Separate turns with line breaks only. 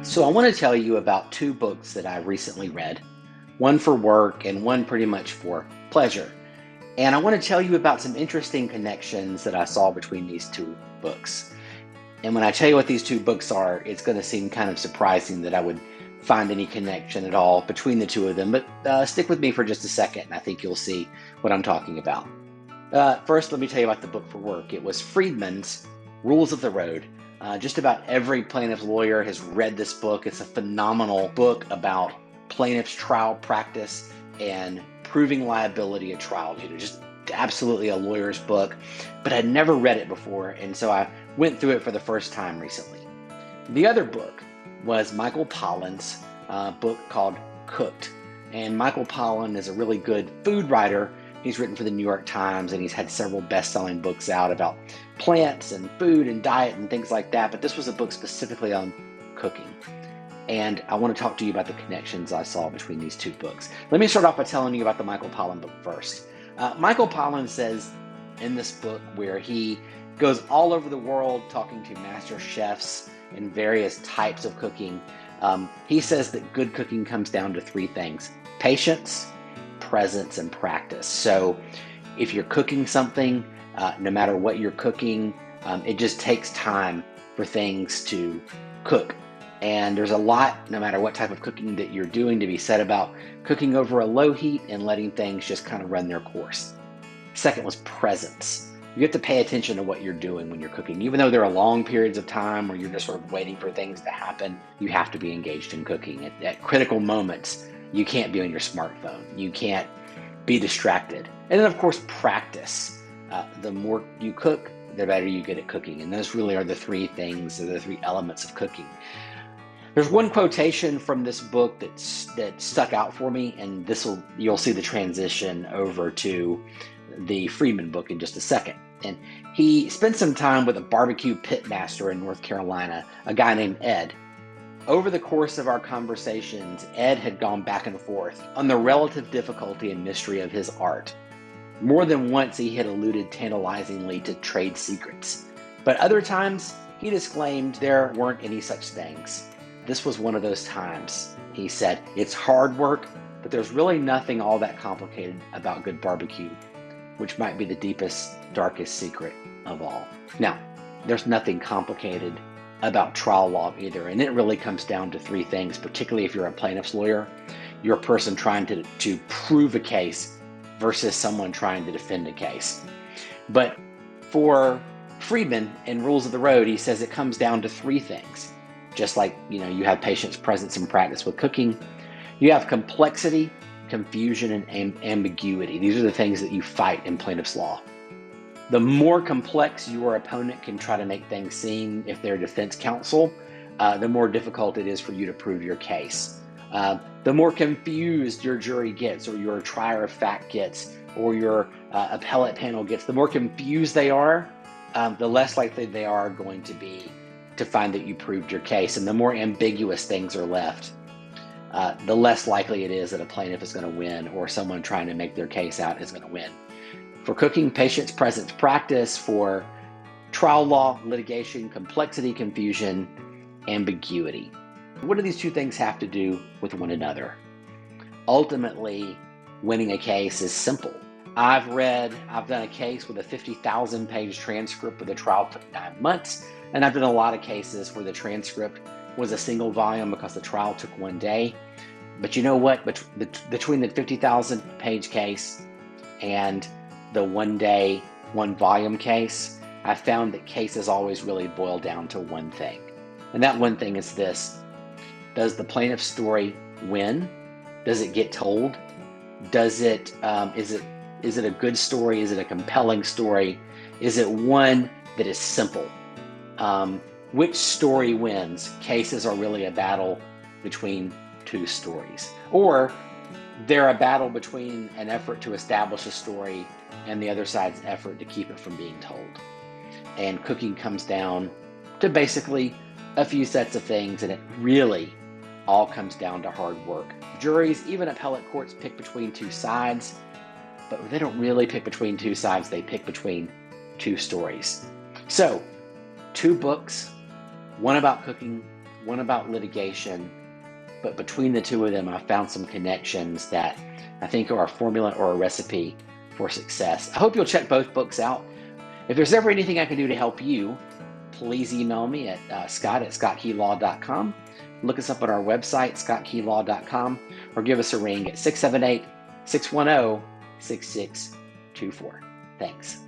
So I want to tell you about two books that I recently read, one for work and one pretty much for pleasure. And I want to tell you about some interesting connections that I saw between these two books. And when I tell you what these two books are, it's going to seem kind of surprising that I would find any connection at all between the two of them. But stick with me for just a second, and I think you'll see what I'm talking about. First, let me tell you about the book for work. It was Friedman's Rules of the Road. Just about every plaintiff's lawyer has read this book. It's a phenomenal book about plaintiff's trial practice and proving liability at trial. Just absolutely a lawyer's book, but I'd never read it before, and so I went through it for the first time recently. The other book was Michael Pollen's book called Cooked. And Michael Pollen is a really good food writer. He's written for the New York Times, and he's had several best-selling books out about plants and food and diet and things like that. But this was a book specifically on cooking. And I want to talk to you about the connections I saw between these two books. Let me start off by telling you about the Michael Pollen book first. Michael Pollen says in this book, where he goes all over the world talking to master chefs and various types of cooking, he says that good cooking comes down to three things: patience, presence, and practice. So if you're cooking something, no matter what you're cooking, it just takes time for things to cook. And there's a lot, no matter what type of cooking that you're doing, to be said about cooking over a low heat and letting things just kind of run their course. Second was presence. You have to pay attention to what you're doing when you're cooking. Even though there are long periods of time where you're just sort of waiting for things to happen, you have to be engaged in cooking. At critical moments, you can't be on your smartphone. You can't be distracted. And then, of course, practice. The more you cook, the better you get at cooking. And those really are the three things, or the three elements of cooking. There's one quotation from this book that stuck out for me, and you'll see the transition over to the Friedman book in just a second. And he spent some time with a barbecue pit master in North Carolina, a guy named Ed. Over the course of our conversations, Ed had gone back and forth on the relative difficulty and mystery of his art. More than once, he had alluded tantalizingly to trade secrets, but other times he disclaimed there weren't any such things. This was one of those times. He said, "It's hard work, but there's really nothing all that complicated about good barbecue," which might be the deepest, darkest secret of all. Now, there's nothing complicated about trial law either, and it really comes down to three things, particularly if you're a plaintiff's lawyer. You're a person trying to prove a case versus someone trying to defend a case. But for Friedman in Rules of the Road, he says it comes down to three things. Just like, you have patience, presence, and practice with cooking. You have complexity, confusion, and ambiguity. These are the things that you fight in plaintiff's law. The more complex your opponent can try to make things seem, if they're defense counsel, the more difficult it is for you to prove your case. The more confused your jury gets, or your trier of fact gets, or your appellate panel gets, the more confused they are, the less likely they are going to be to find that you proved your case. And the more ambiguous things are left, the less likely it is that a plaintiff is going to win, or someone trying to make their case out is going to win. For cooking, patience, presence, practice. For trial law, litigation, complexity, confusion, ambiguity. What do these two things have to do with one another? Ultimately, winning a case is simple. I've done a case with a 50,000 page transcript where the trial took 9 months. And I've done a lot of cases where the transcript was a single volume because the trial took 1 day. But you know what? Between the 50,000 page case and the 1 day, 1 volume case, I found that cases always really boil down to one thing. And that one thing is this: does the plaintiff's story win? Does it get told? Is it a good story? Is it a compelling story? Is it one that is simple? Which story wins? Cases are really a battle between two stories, or they're a battle between an effort to establish a story and the other side's effort to keep it from being told. And cooking comes down to basically a few sets of things, and it really all comes down to hard work. Juries, even appellate courts, pick between two sides, but they don't really pick between two sides, they pick between two stories. So, two books, one about cooking, one about litigation, but between the two of them, I found some connections that I think are a formula or a recipe for success. I hope you'll check both books out. If there's ever anything I can do to help you, please email me at scott@scottkeylaw.com. Look us up at our website, scottkeylaw.com, or give us a ring at 678-610-6624. Thanks.